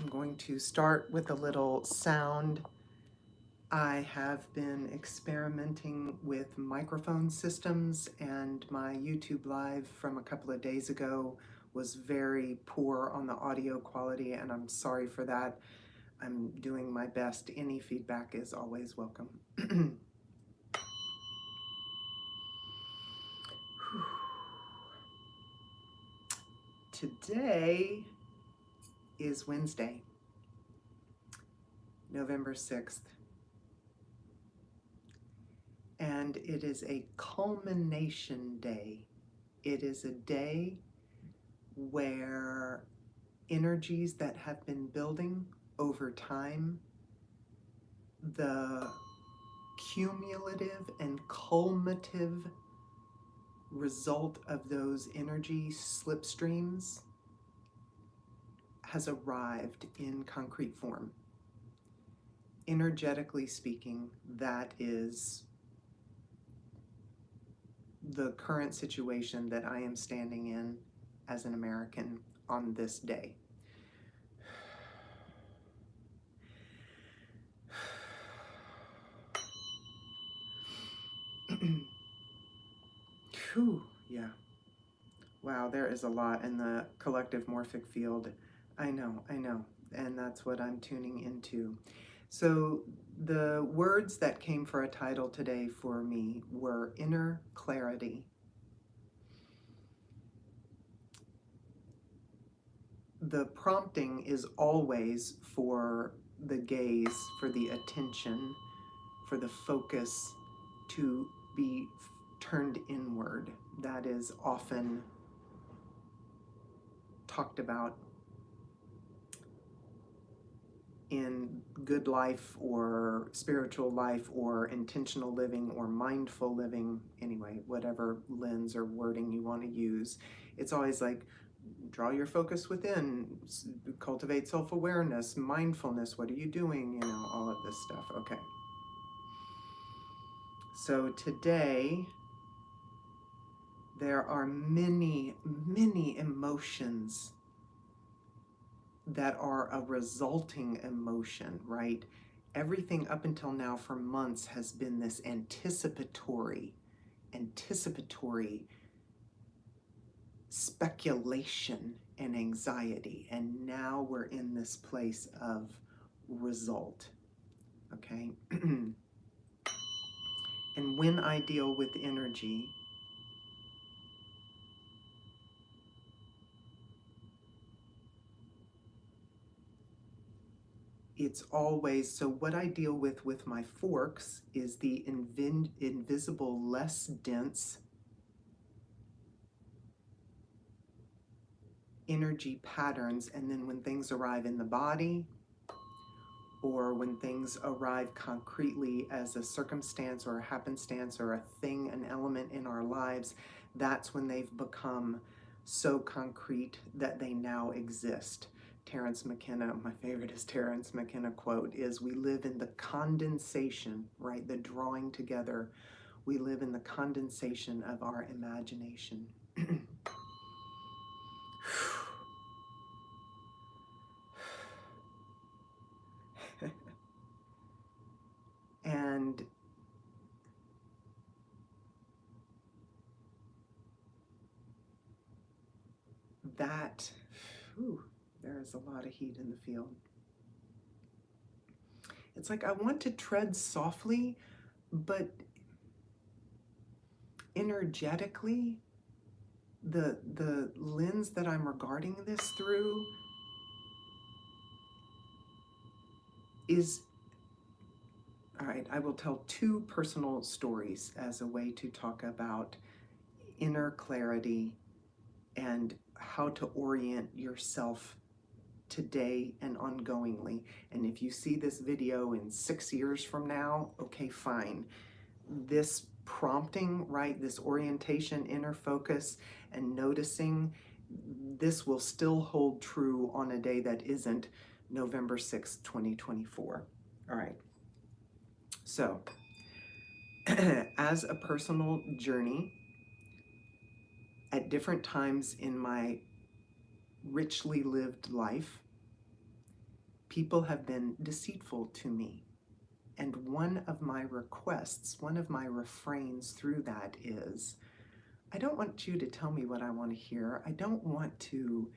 I'm going to start with a little sound. I have been experimenting with microphone systems, and my YouTube live from a couple of days ago was very poor on the audio quality, and I'm sorry for that. I'm doing my best. Any feedback is always welcome. Today is Wednesday, November 6th. And it is a culmination day. It is a day where energies that have been building over time, the cumulative and culminative result of those energy slipstreams has arrived in concrete form. Energetically speaking, that is the current situation that I am standing in as an American on this day. Whew, yeah. Wow, there is a lot in the collective morphic field. I know, and that's what I'm tuning into. So the words that came for a title today for me were inner clarity. The prompting is always for the gaze, for the attention, for the focus to be turned inward. That is often talked about in good life or spiritual life or intentional living or mindful living, anyway, whatever lens or wording you want to use. It's always like, draw your focus within, cultivate self-awareness, mindfulness, what are you doing, all of this stuff. Okay. So today, there are many, many emotions that are a resulting emotion, right? Everything up until now for months has been this anticipatory speculation and anxiety. And now we're in this place of result, okay? And when I deal with energy, it's always, so what I deal with my forks is the invisible, less dense energy patterns. And then when things arrive in the body, or when things arrive concretely as a circumstance or a happenstance or a thing, an element in our lives, that's when they've become so concrete that they now exist. Terence McKenna, my favorite is Terence McKenna quote is, we live in the condensation, right? The drawing together. We live in the condensation of our imagination. And that, there is a lot of heat in the field. It's like I want to tread softly, but energetically, the lens that I'm regarding this through is, all right, I will tell two personal stories as a way to talk about inner clarity and how to orient yourself today and ongoingly. And if you see this video in 6 years from now, okay, fine. This prompting, right, this orientation, inner focus, and noticing, this will still hold true on a day that isn't November 6th, 2024. All right. So, as a personal journey, at different times in my richly lived life, People have been deceitful to me. And one of my requests, one of my refrains through that is, I don't want you to tell me what I want to hear. I don't want to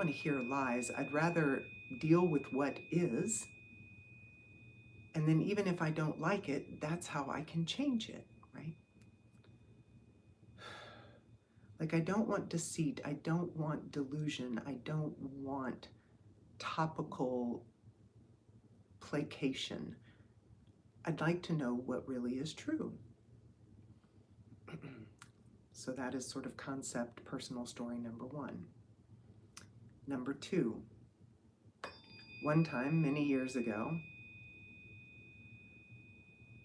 hear lies. I'd rather deal with what is. And then even if I don't like it, that's how I can change it, right? Like, I don't want deceit. I don't want delusion. I don't want topical placation. I'd like to know what really is true. So that is sort of concept personal story number one. Number two, one time many years ago,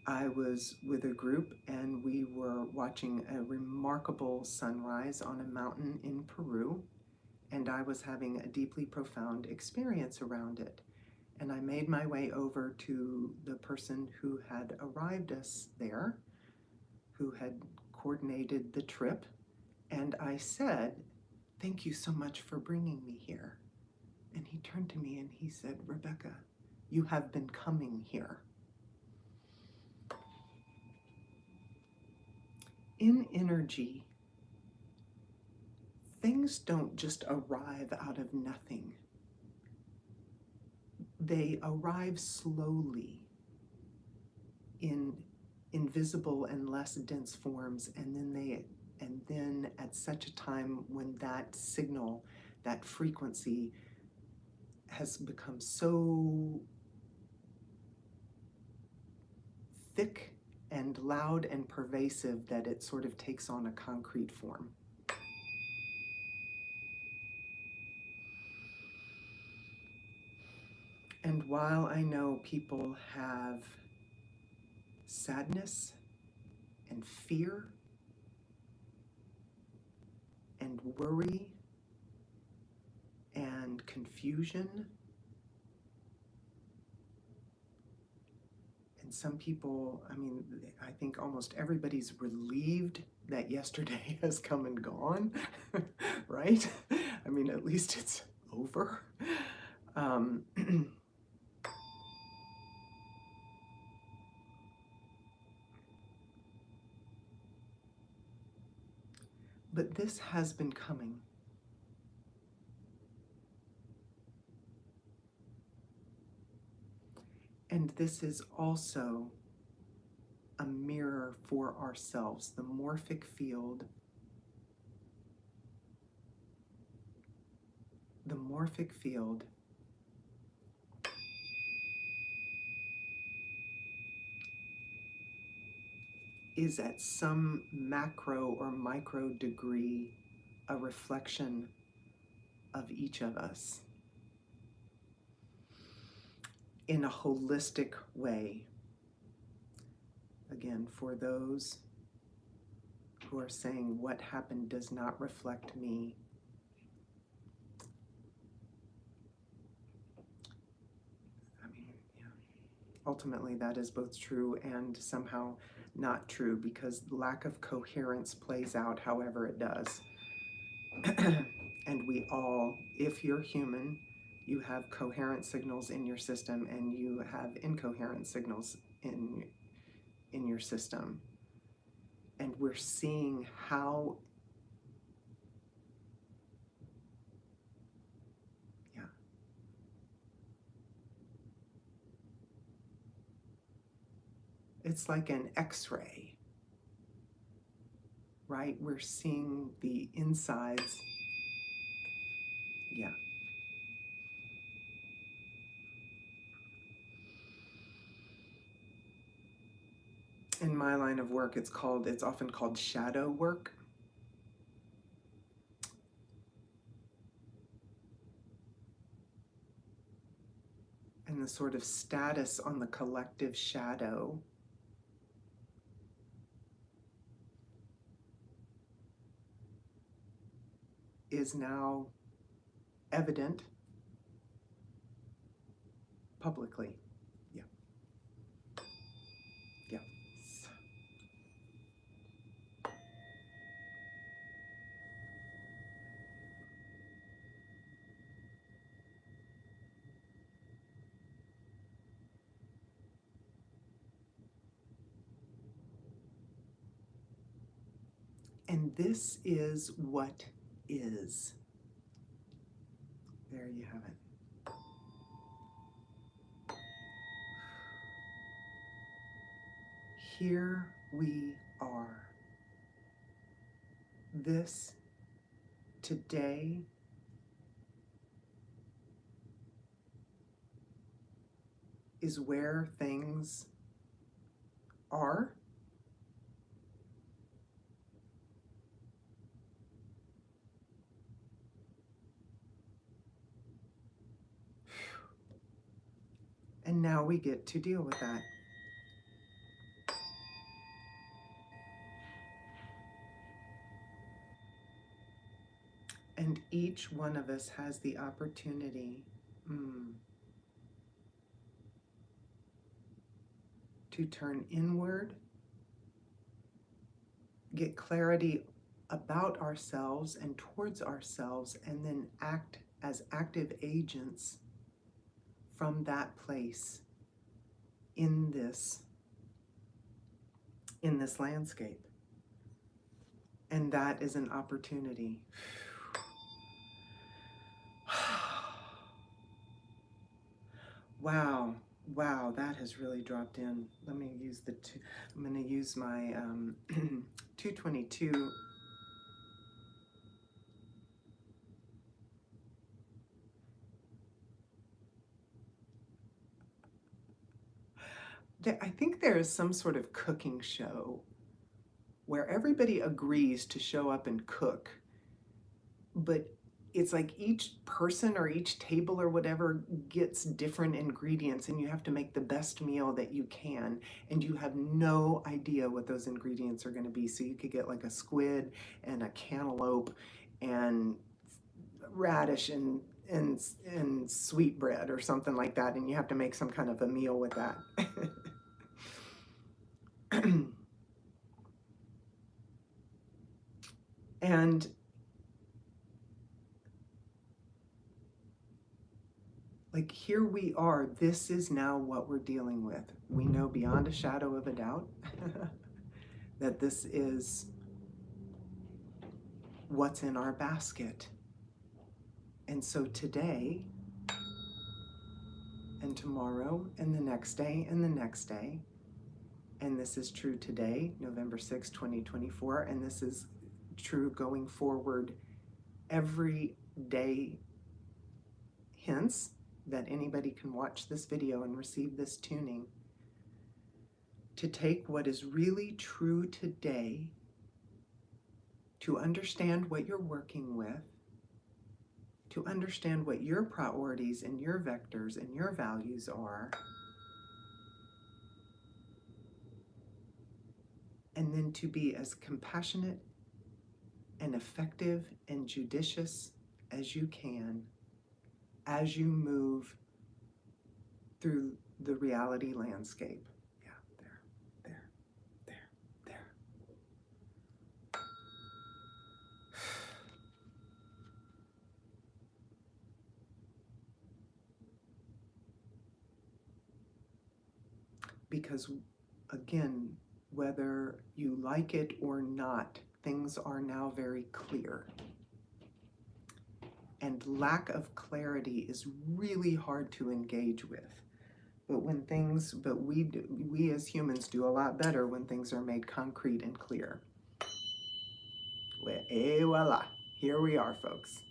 I was with a group and we were watching a remarkable sunrise on a mountain in Peru, and I was having a deeply profound experience around it. And I made my way over to the person who had arrived us there, who had coordinated the trip, and I said, "Thank you so much for bringing me here." And he turned to me and he said, "Rebecca, you have been coming here." In energy, things don't just arrive out of nothing. They arrive slowly in invisible and less dense forms, and then at such a time when that signal, that frequency has become so thick and loud and pervasive that it sort of takes on a concrete form. And while I know people have sadness and fear and worry and confusion, and some people, I think almost everybody's relieved that yesterday has come and gone, right? At least it's over. But this has been coming. And this is also a mirror for ourselves. The morphic field is at some macro or micro degree a reflection of each of us in a holistic way. Again, for those who are saying what happened does not reflect me, ultimately that is both true and somehow not true, because lack of coherence plays out however it does. And we all, if you're human, you have coherent signals in your system and you have incoherent signals in your system. And we're seeing how it's like an X-ray, right? We're seeing the insides. Yeah. In my line of work, it's often called shadow work. And the sort of status on the collective shadow is now evident publicly. Yeah. Yeah. And this is what is. There you have it. Here we are. This today is where things are. And now we get to deal with that. And each one of us has the opportunity to turn inward, get clarity about ourselves and towards ourselves, and then act as active agents from that place in this landscape. And that is an opportunity. Wow, that has really dropped in. Let me use I'm going to use my 222. I think there is some sort of cooking show where everybody agrees to show up and cook, but it's like each person or each table or whatever gets different ingredients, and you have to make the best meal that you can, and you have no idea what those ingredients are going to be. So you could get like a squid and a cantaloupe and radish and sweetbread or something like that, and you have to make some kind of a meal with that. And like, here we are, this is now what we're dealing with. We know beyond a shadow of a doubt that this is what's in our basket. And so today and tomorrow and the next day and the next day, and this is true today, November 6, 2024, and this is true going forward every day hence that anybody can watch this video and receive this tuning, to take what is really true today, to understand what you're working with, to understand what your priorities and your vectors and your values are, and then to be as compassionate and effective and judicious as you can as you move through the reality landscape. Yeah, there, there. Because, again, whether you like it or not, things are now very clear. And lack of clarity is really hard to engage with. But we as humans do a lot better when things are made concrete and clear. Et voila, here we are, folks.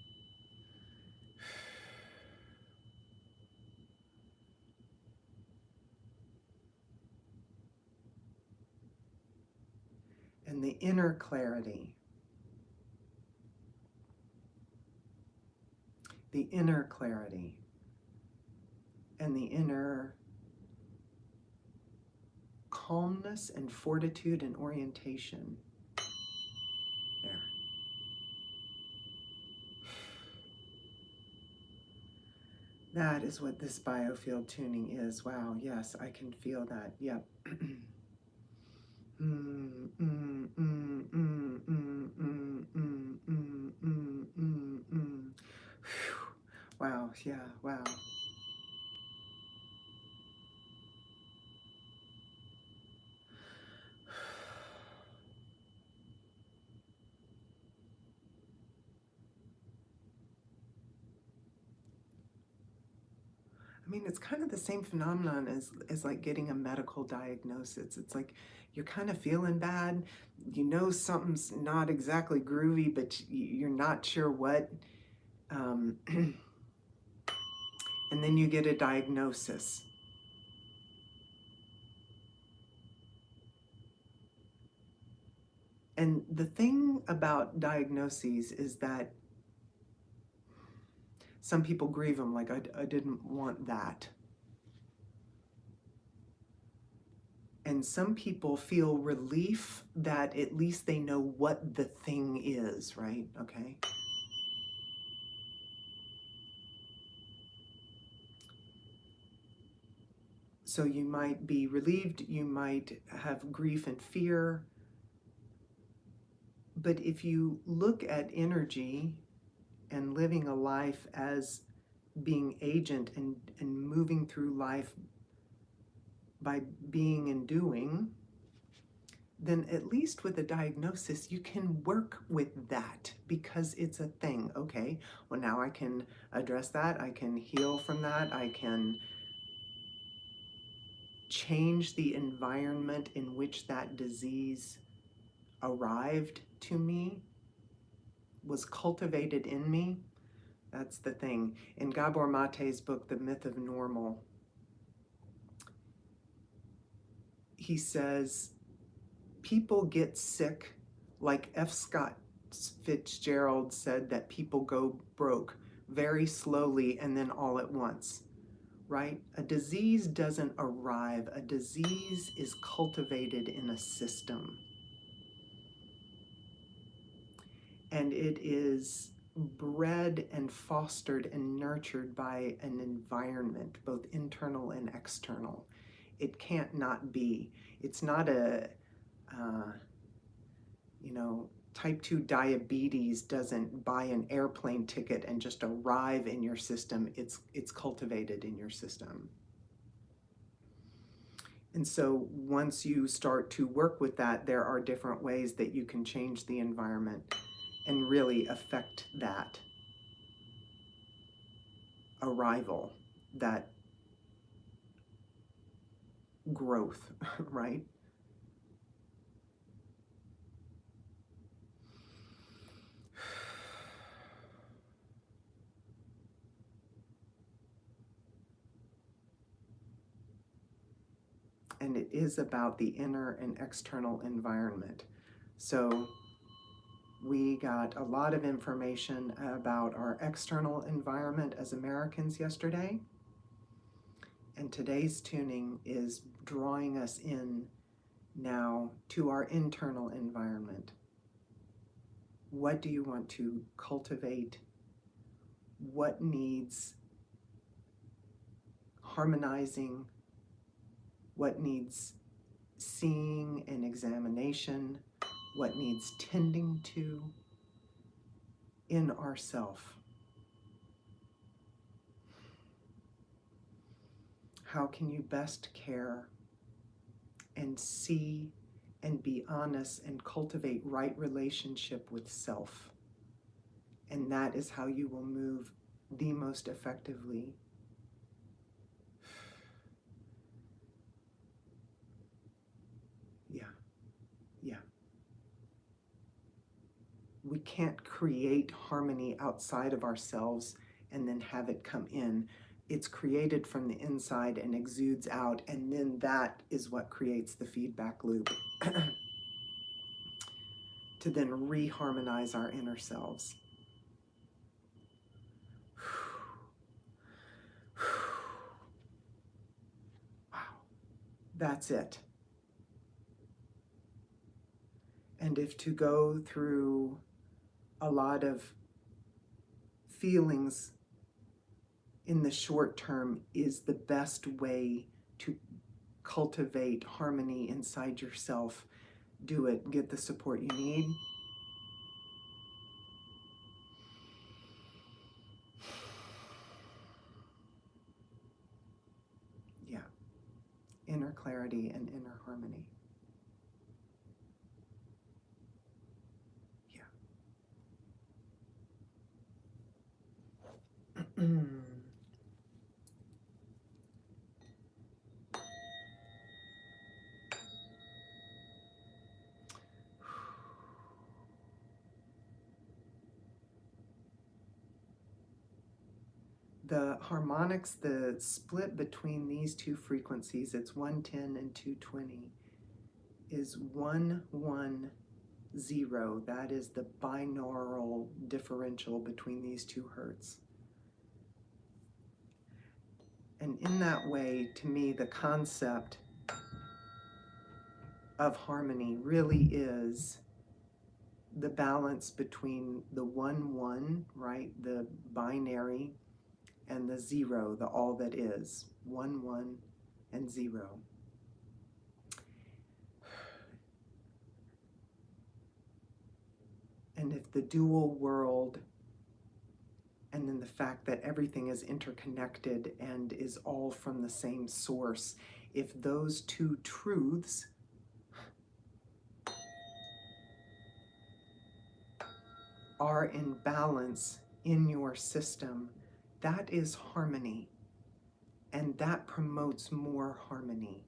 And the inner clarity, and the inner calmness and fortitude and orientation. There. That is what this biofield tuning is. Wow, yes, I can feel that. Yep. Wow, yeah, wow. I mean, it's kind of the same phenomenon as like getting a medical diagnosis. It's like you're kind of feeling bad. You know something's not exactly groovy, but you're not sure what. And then you get a diagnosis. And the thing about diagnoses is that some people grieve them, like, I didn't want that. And some people feel relief that at least they know what the thing is, right? Okay. So you might be relieved, you might have grief and fear. But if you look at energy and living a life as being agent and moving through life by being and doing, then at least with a diagnosis, you can work with that because it's a thing. Okay, well, now I can address that. I can heal from that. I can change the environment in which that disease arrived to me, was cultivated in me. That's the thing. In Gabor Mate's book, The Myth of Normal, he says people get sick, like F. Scott Fitzgerald said that people go broke very slowly and then all at once, right? A disease doesn't arrive. A disease is cultivated in a system. And it is bred and fostered and nurtured by an environment, both internal and external. It can't not be. It's not a, uh, type 2 diabetes doesn't buy an airplane ticket and just arrive in your system. It's cultivated in your system. And so once you start to work with that, there are different ways that you can change the environment and really affect that arrival, that growth, right? And it is about the inner and external environment. So we got a lot of information about our external environment as Americans yesterday. And today's tuning is drawing us in now to our internal environment. What do you want to cultivate? What needs harmonizing? What needs seeing and examination? What needs tending to in ourself? How can you best care and see and be honest and cultivate right relationship with self? And that is how you will move the most effectively. Yeah, yeah. We can't create harmony outside of ourselves and then have it come in. It's created from the inside and exudes out, and then that is what creates the feedback loop to then reharmonize our inner selves. Wow, that's it. And if to go through a lot of feelings in the short term is the best way to cultivate harmony inside yourself, do it. Get the support you need. Yeah, inner clarity and inner harmony. Yeah. the harmonics, the split between these two frequencies, it's 110 and 220, is 110. That is the binaural differential between these two hertz. And in that way, to me, the concept of harmony really is the balance between the 1-1, right, the binary, and the 0, the all that is, 1-1 and 0. And if the dual world, and then the fact that everything is interconnected and is all from the same source, if those two truths are in balance in your system, that is harmony, and that promotes more harmony.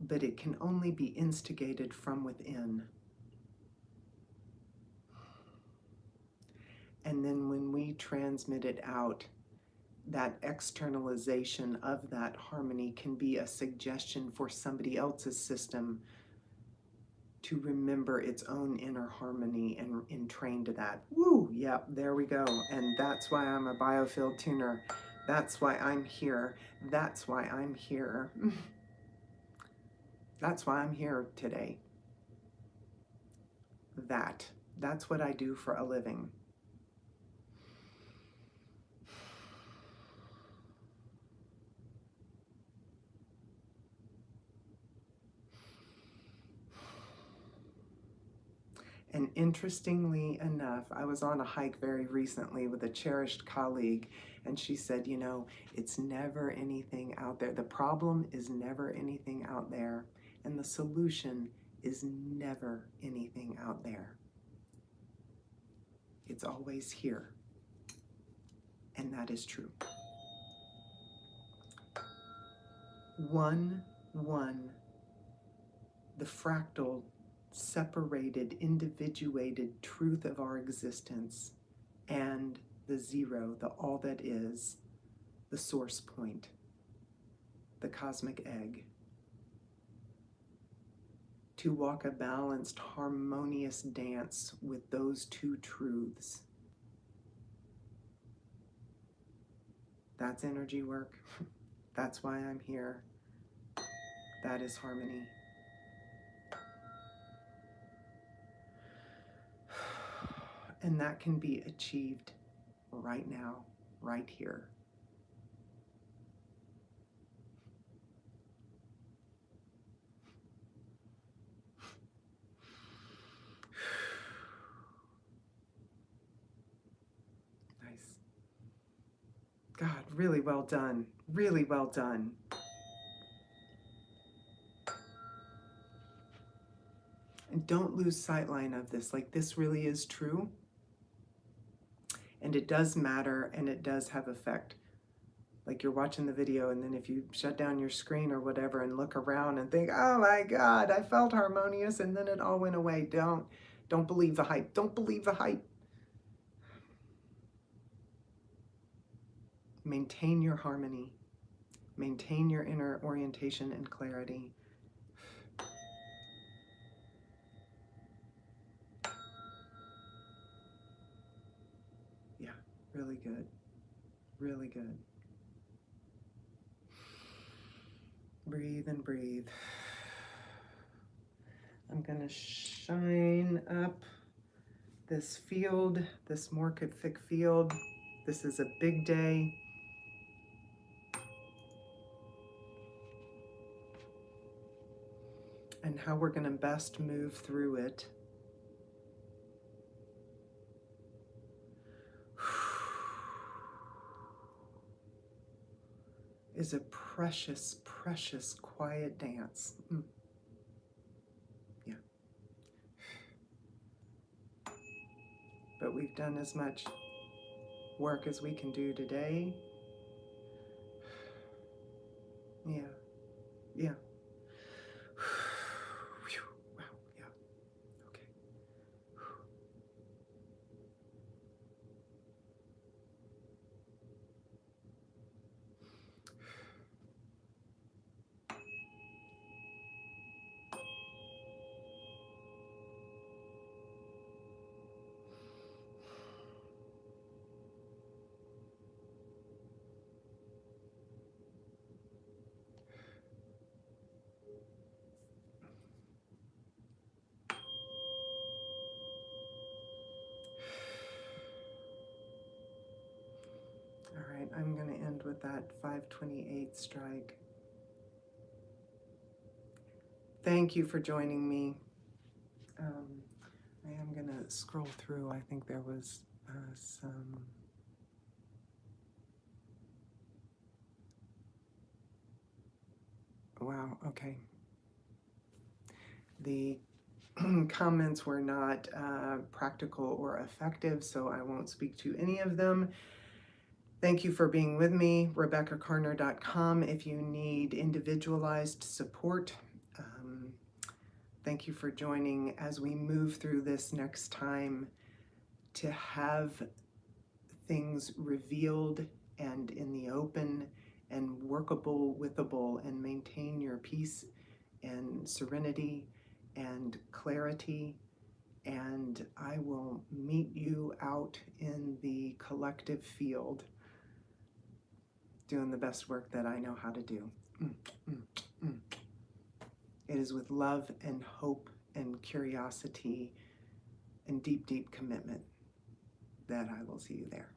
But it can only be instigated from within. And then when we transmit it out, that externalization of that harmony can be a suggestion for somebody else's system to remember its own inner harmony and train to that. Woo, yep, there we go. And that's why I'm a Biofield tuner. That's why I'm here. That's why I'm here. That's why I'm here today. That's what I do for a living. And interestingly enough, I was on a hike very recently with a cherished colleague, and she said, you know, it's never anything out there. The problem is never anything out there, and the solution is never anything out there. It's always here. And that is true. 1-1, the fractal, separated, individuated truth of our existence, and the 0, the all that is, the source point, the cosmic egg. To walk a balanced, harmonious dance with those two truths. That's energy work. That's why I'm here. That is harmony. And that can be achieved right now, right here. Nice. God, really well done. Really well done. And don't lose sightline of this. Like, this really is true. And it does matter, and it does have effect. Like, you're watching the video, and then if you shut down your screen or whatever and look around and think, oh my God, I felt harmonious, and then it all went away. Don't believe the hype. Don't believe the hype. Maintain your harmony. Maintain your inner orientation and clarity. Yeah, really good. Really good. Breathe and breathe. I'm going to shine up this field, this morphic field. This is a big day. And how we're going to best move through it. Is a precious, precious quiet dance. Yeah. But we've done as much work as we can do today. Yeah. Yeah. Wow. Yeah. Okay. right, I'm going to end with that 528 strike. Thank you for joining me. I am going to scroll through. I think there was some... Wow, okay. The comments were not practical or effective, so I won't speak to any of them. Thank you for being with me. RebeccaCarner.com if you need individualized support. Thank you for joining as we move through this next time to have things revealed and in the open and workable, withable, and maintain your peace and serenity and clarity. And I will meet you out in the collective field doing the best work that I know how to do. It is with love and hope and curiosity and deep, deep commitment that I will see you there.